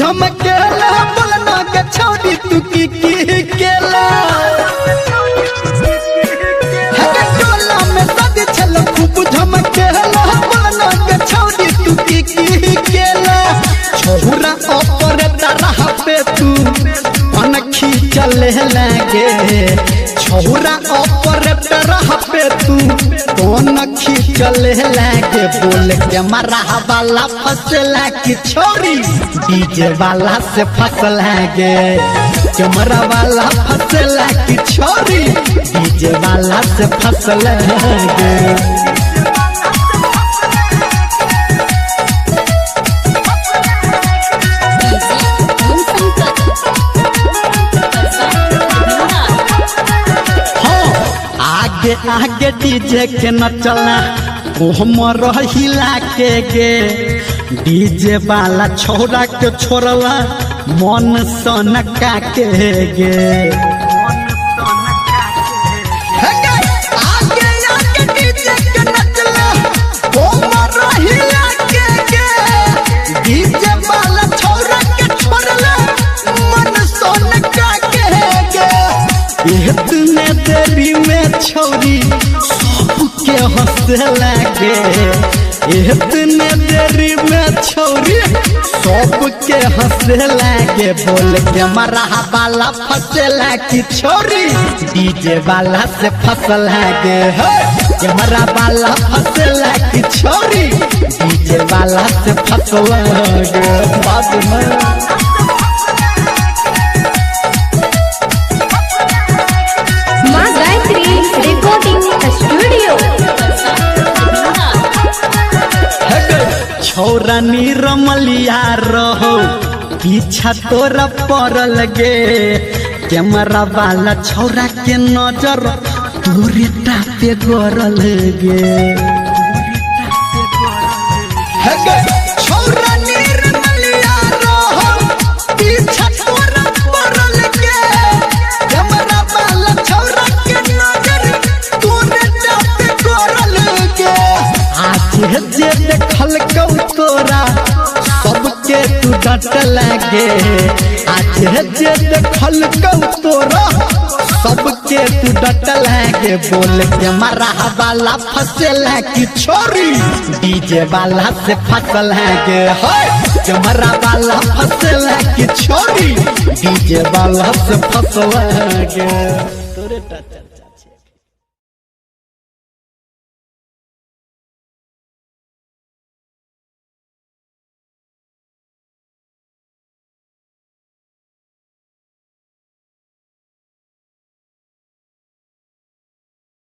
झमकेला बोलना के छोड़ी तू की केला हके टोला में सद छल खूब झमकेला बोलना के छोड़ी तू की केला छोरा ऊपर तरह पे तू अनखी चले लगे छोरा ऊपर तरह पे तू अनखी चले लगे बोल के मरा वाला फसला की छोरी डीजे वाला से फसल गे कैमरा वाला फसला की छोरी डीजे वाला से फसल गे आगे डीजे के न चलना हमर हिला के गे डीजे वाला छोरा के छोड़ला मन सनका के गे डीजे वाला छोरा के छोड़ला मन सनका के गे इतने देरी में छोरी सबके हंसे लगे इतने देरी में छोरी सबके हंसे लगे बोल के मरा वाला फसला की छोरी डीजे वाला से फसल गे कैमरा वाला फसला की छोरी डीजे वाला से फसल गे बाद में छोरा निरमलिया रहो पीछा तोरा पड़ल गे कैमरा वाला छोरा के नजर तोरे पे गरल गे छोरा निरमलिया रहो पीछा तोरा पड़ल गे कैमरा वाला छोरा के नजर तोरे पे गरल गे आज जे देखल कौ तोरा सबके तू डट लगे आज जे देखल कौ तोरा सबके तू डट लगे बोल के मरा वाला फसला की छोरी डीजे वाला से फसल गे कैमरा वाला फसला की छोरी डीजे वाला से फसल गे तोरे